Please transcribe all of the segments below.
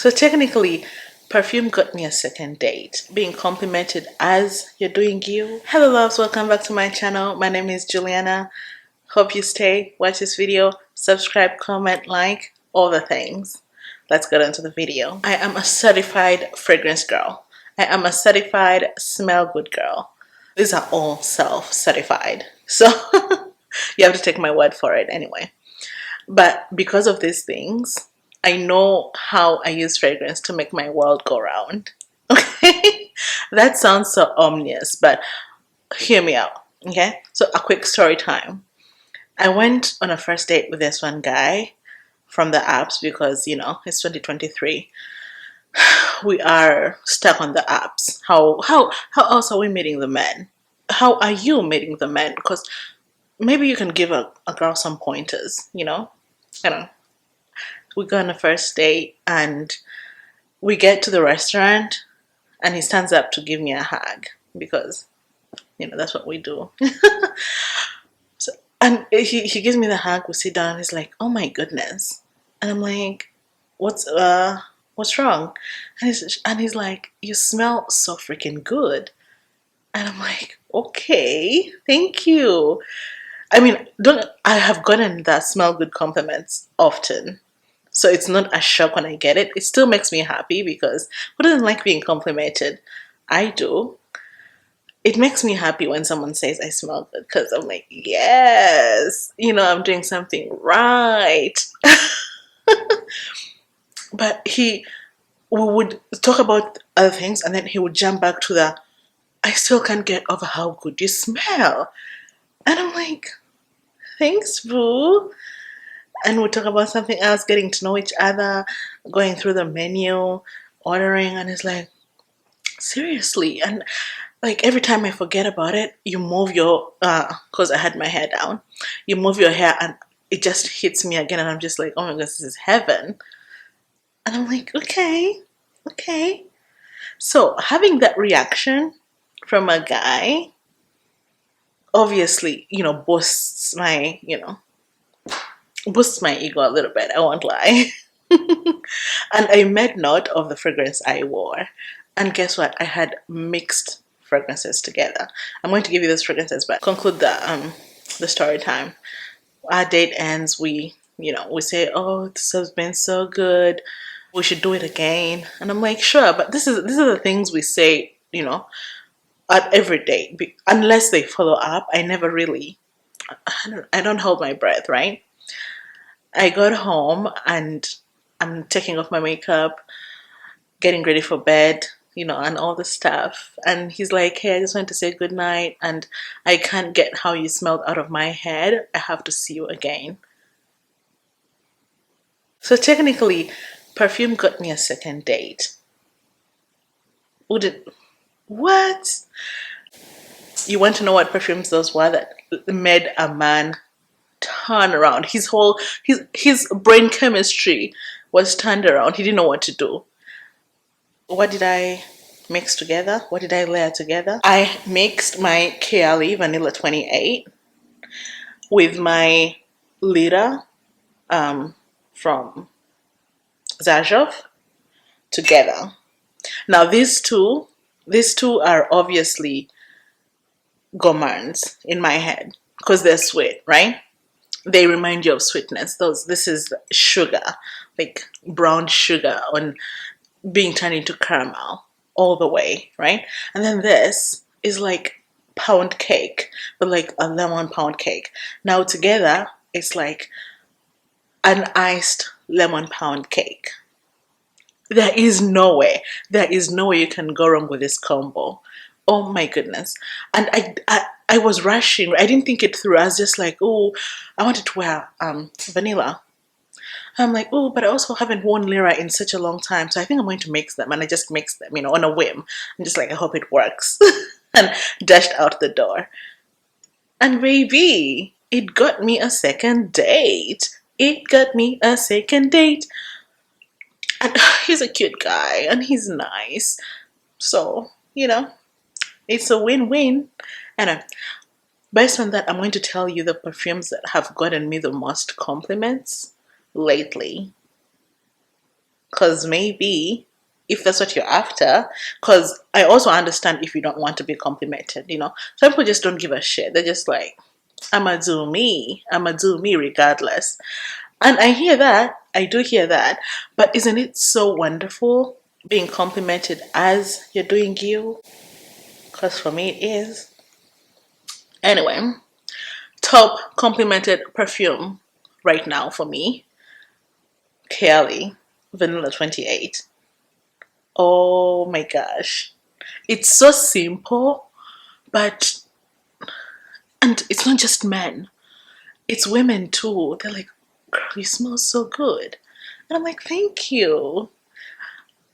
So technically, perfume got me a second date, being complimented as you're doing you. Hello loves, welcome back to my channel. My name is Juliana. Hope you stay, watch this video, subscribe, comment, like, all the things. Let's get into the video. I am a certified fragrance girl. I am a certified smell good girl. These are all self-certified. So you have to take my word for it anyway. But because of these things, I know how I use fragrance to make my world go round. Okay? That sounds so ominous, but hear me out. Okay? So a quick story time. I went on a first date with this one guy from the apps because, you know, it's 2023. We are stuck on the apps. How else are we meeting the men? How are you meeting the men? Because maybe you can give a girl some pointers, you know? I don't know. We go on a first date and we get to the restaurant and he stands up to give me a hug because, you know, that's what we do. So, and he gives me the hug, we sit down, he's like, oh my goodness. And I'm like, what's wrong? And he's like, you smell so freaking good. And I'm like, okay, thank you. I mean, I have gotten that smell good compliments often. So it's not a shock when I get it. It still makes me happy because who doesn't like being complimented? I do. It makes me happy when someone says I smell good because I'm like, yes, you know, I'm doing something right. But we would talk about other things and then he would jump back to I still can't get over how good you smell. And I'm like, thanks, boo. And we talk about something else, getting to know each other, going through the menu, ordering, and it's like, seriously. And like every time I forget about it, you move your because I had my hair down, you move your hair and it just hits me again and I'm just like, oh my gosh, this is heaven. And I'm like, okay. So having that reaction from a guy obviously, you know, boosts my ego a little bit, I won't lie. And I made note of the fragrance I wore. And guess what? I had mixed fragrances together. I'm going to give you those fragrances, but conclude the story time. Our date ends, we say, oh, this has been so good. We should do it again. And I'm like, sure, but these are the things we say, you know, at every date. Unless they follow up, I never really, I don't hold my breath, right? I got home and I'm taking off my makeup, getting ready for bed, you know, and all the stuff. And he's like, hey, I just want to say good night and I can't get how you smelled out of my head. I have to see you again. So technically, perfume got me a second date. What? You want to know what perfumes those were that made a man turn around? His brain chemistry was turned around. He didn't know what to do. What did I mix together? What did I layer together? I mixed my Kayali Vanilla 28 with my Lira from Xerjoff together. Now these two are obviously gourmands in my head because they're sweet, right? They remind you of sweetness. This is sugar, like brown sugar on being turned into caramel all the way, right? And then this is like pound cake, but like a lemon pound cake. Now together, it's like an iced lemon pound cake. There is no way you can go wrong with this combo. Oh my goodness. And I was rushing. I didn't think it through. I was just like, oh, I wanted to wear vanilla. I'm like, oh, but I also haven't worn Lira in such a long time. So I think I'm going to mix them. And I just mixed them, you know, on a whim. I'm just like, I hope it works. And dashed out the door. And baby, it got me a second date. It got me a second date. And he's a cute guy and he's nice. So, you know, it's a win-win. And based on that, I'm going to tell you the perfumes that have gotten me the most compliments lately. because maybe if that's what you're after, because I also understand if you don't want to be complimented, you know. Some people just don't give a shit. They're just like, I'ma do me. I'ma do me regardless. And I hear that. I do hear that. But isn't it so wonderful being complimented as you're doing you? Because for me it is. Anyway, top complimented perfume right now for me, Kayali, Vanilla 28. Oh my gosh. It's so simple, but, and it's not just men, it's women too. They're like, girl, you smell so good. And I'm like, thank you.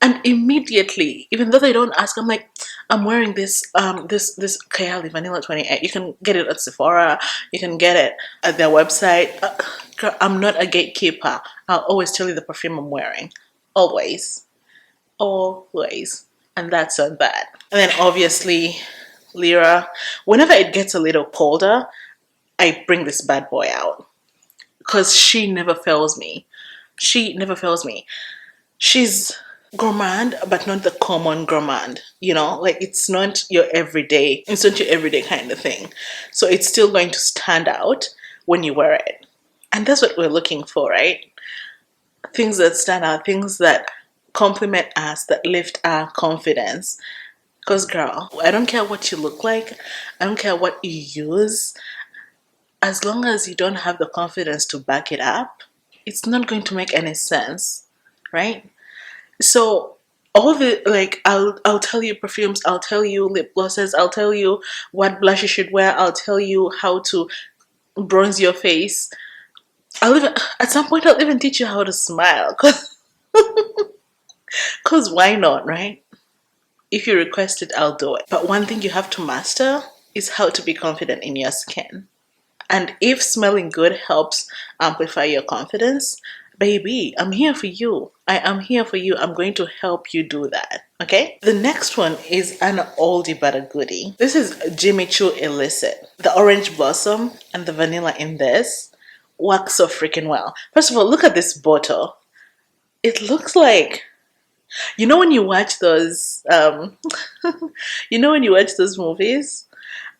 And immediately, even though they don't ask, I'm like, I'm wearing this Kayali Vanilla 28. You can get it at Sephora, you can get it at their website. Girl, I'm not a gatekeeper. I'll always tell you the perfume I'm wearing. Always. Always. And that's on that. And then obviously Lira. Whenever it gets a little colder, I bring this bad boy out. Because she never fails me. She never fails me. She's gourmand, but not the common gourmand. You know, like it's not your everyday, it's not your everyday kind of thing. So it's still going to stand out when you wear it. And that's what we're looking for, right? Things that stand out, things that compliment us, that lift our confidence. Because, girl, I don't care what you look like, I don't care what you use, as long as you don't have the confidence to back it up, it's not going to make any sense, right? So, all the, like, I'll tell you perfumes, I'll tell you lip glosses, I'll tell you what blush you should wear, I'll tell you how to bronze your face. I'll even, at some point, I'll even teach you how to smile, because why not, right? If you request it, I'll do it. But one thing you have to master is how to be confident in your skin. And if smelling good helps amplify your confidence, baby, I'm here for you. I am here for you. I'm going to help you do that. Okay? The next one is an oldie but a goodie. This is Choo Illicit. The orange blossom and the vanilla in this work so freaking well. First of all, look at this bottle. It looks like, you know when you watch those you know when you watch those movies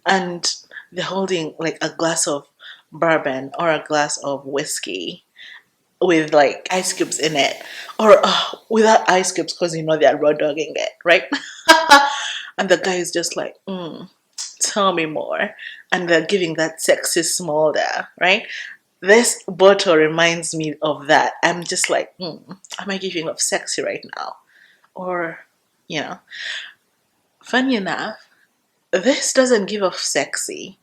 and they're holding like a glass of bourbon or a glass of whiskey with like ice cubes in it, or without ice cubes because you know they're raw dogging it, right? And the guy is just like, tell me more, and they're giving that sexy smile there, right? This bottle reminds me of that. I'm just like, am I giving off sexy right now? Or, you know, funny enough, this doesn't give off sexy.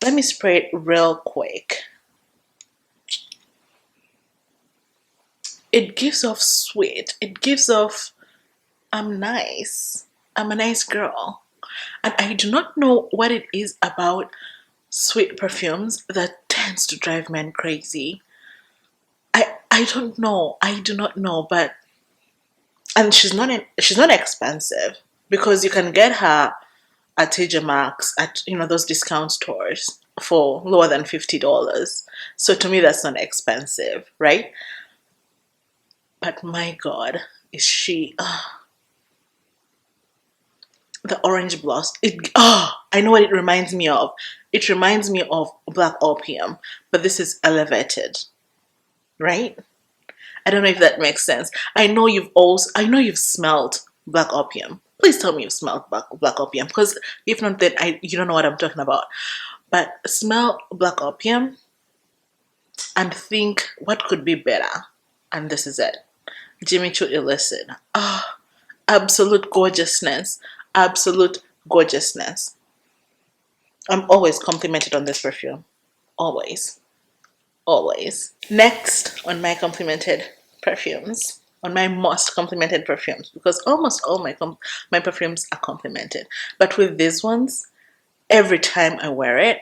Let me spray it real quick. It gives off sweet. It gives off, I'm nice. I'm a nice girl. And I do not know what it is about sweet perfumes that tends to drive men crazy. I don't know. I do not know, but, and she's not expensive, because you can get her at TJ Maxx, at, you know, those discount stores for lower than $50. So to me that's not expensive, right? But my God, is she the orange blossom. I know what it reminds me of. It reminds me of black opium, but this is elevated, right? I don't know if that makes sense. I know you've smelled black opium. Please tell me you've smelled black opium, because if not, then you don't know what I'm talking about. But smell black opium and think what could be better, and this is it. Choo Illicit. Absolute gorgeousness. Absolute gorgeousness. I'm always complimented on this perfume. Always. Always. Next on my complimented perfumes, on my most complimented perfumes, because almost all my perfumes are complimented. But with these ones, every time I wear it,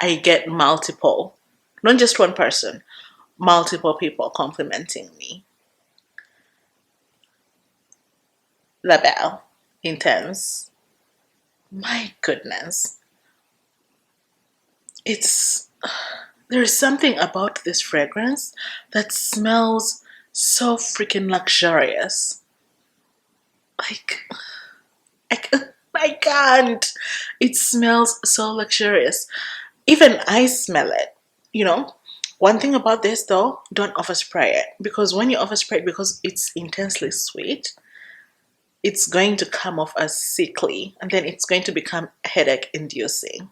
I get multiple, not just one person, multiple people complimenting me. La Belle, Intense. My goodness. There's something about this fragrance that smells So freaking luxurious. Like, I can't. It smells so luxurious. Even I smell it, you know. One thing about this though, don't overspray it, because when you overspray it, because it's intensely sweet, it's going to come off as sickly, and then it's going to become headache inducing.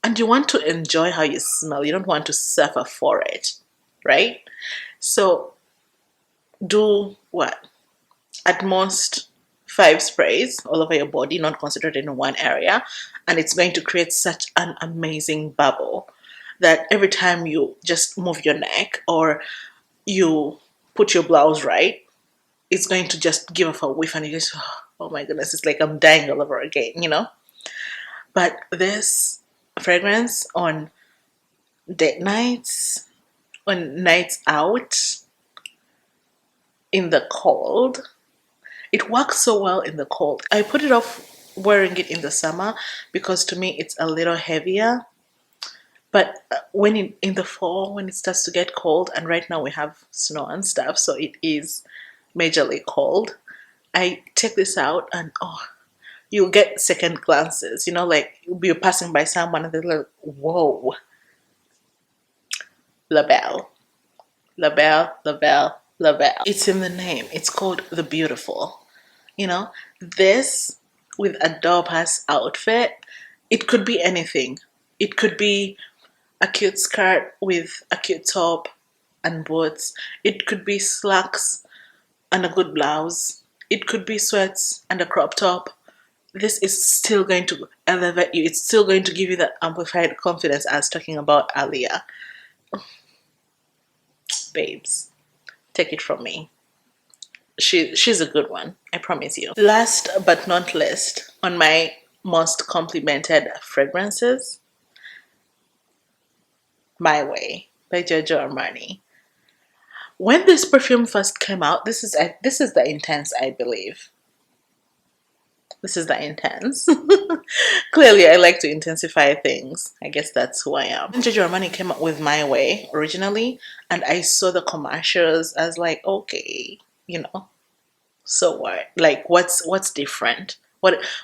And you want to enjoy how you smell, you don't want to suffer for it, right? So do what? At most 5 sprays all over your body, not concentrated in one area, and it's going to create such an amazing bubble that every time you just move your neck or you put your blouse right, it's going to just give off a whiff, and you just, oh my goodness, it's like I'm dying all over again, you know. But this fragrance on date nights, on nights out in the cold, it works so well in the cold. I put it off wearing it in the summer because to me it's a little heavier. But when in the fall, when it starts to get cold, and right now we have snow and stuff, so it is majorly cold, I take this out and oh, you'll get second glances. You know, like you'll be passing by someone and they're like, whoa, La Belle, La Belle, La Belle, La Belle. It's in the name. It's called The Beautiful. You know, this with a dope ass outfit, it could be anything. It could be a cute skirt with a cute top and boots. It could be slacks and a good blouse. It could be sweats and a crop top. This is still going to elevate you. It's still going to give you that amplified confidence I was talking about earlier. Babes, take it from me. She's a good one, I promise you. Last but not least, on my most complimented fragrances, My Way by Giorgio Armani. When this perfume first came out, this is the intense, I believe. This is the intense. Clearly, I like to intensify things. I guess that's who I am. When Giorgio Armani came out with My Way originally, and I saw the commercials, I was like, okay, you know, so what? Like, what's different?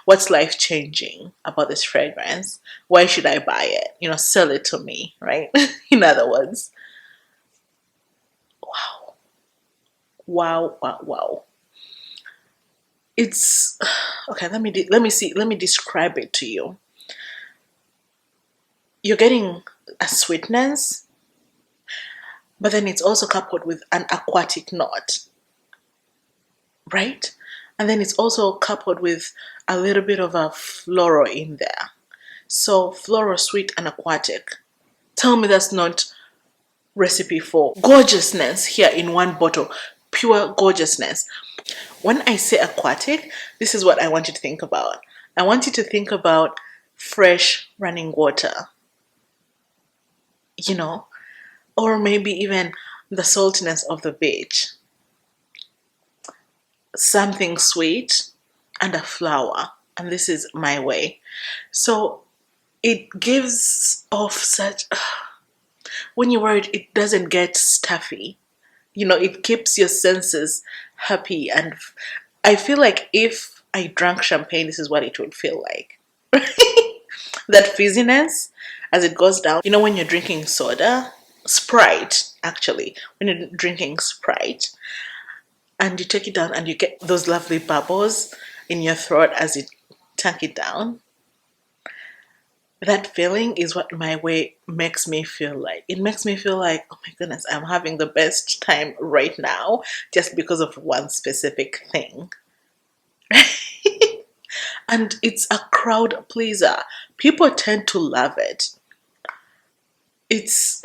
What's life changing about this fragrance? Why should I buy it? You know, sell it to me, right? In other words, wow, wow, wow, wow. It's okay. Let me describe it to you. You're getting a sweetness, but then it's also coupled with an aquatic note, right? And then it's also coupled with a little bit of a floral in there. So floral, sweet, and aquatic. Tell me that's not recipe for gorgeousness here in one bottle. Pure gorgeousness. When I say aquatic, this is what I want you to think about. I want you to think about fresh running water, you know, or maybe even the saltiness of the beach. Something sweet and a flower. And this is My Way. So it gives off such, when you wear it, it doesn't get stuffy. You know, it keeps your senses happy. And I feel like if I drank champagne, this is what it would feel like. That fizziness as it goes down. You know, when you're drinking soda, Sprite, actually, when you're drinking Sprite, and you take it down and you get those lovely bubbles in your throat as you tank it down. That feeling is what My Way makes me feel like. It makes me feel like, oh my goodness, I'm having the best time right now just because of one specific thing. And it's a crowd pleaser. People tend to love it. It's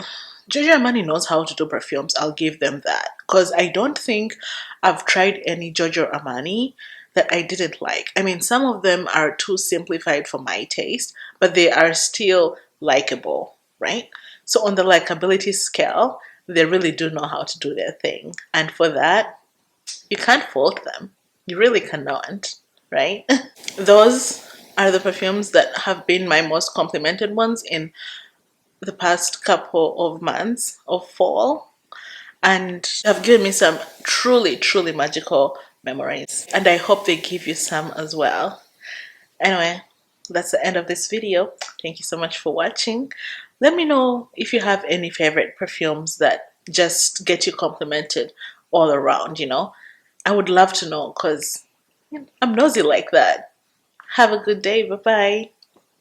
Giorgio Armani knows how to do perfumes. I'll give them that, because I don't think I've tried any Giorgio Armani that I didn't like. I mean, some of them are too simplified for my taste, but they are still likable, right? So on the likability scale, they really do know how to do their thing. And for that, you can't fault them. You really cannot, right? Those are the perfumes that have been my most complimented ones in the past couple of months of fall. and have given me some truly, truly magical memories. And I hope they give you some as well. Anyway, that's the end of this video. Thank you so much for watching. Let me know if you have any favorite perfumes that just get you complimented all around, you know. I would love to know because I'm nosy like that. Have a good day. Bye bye.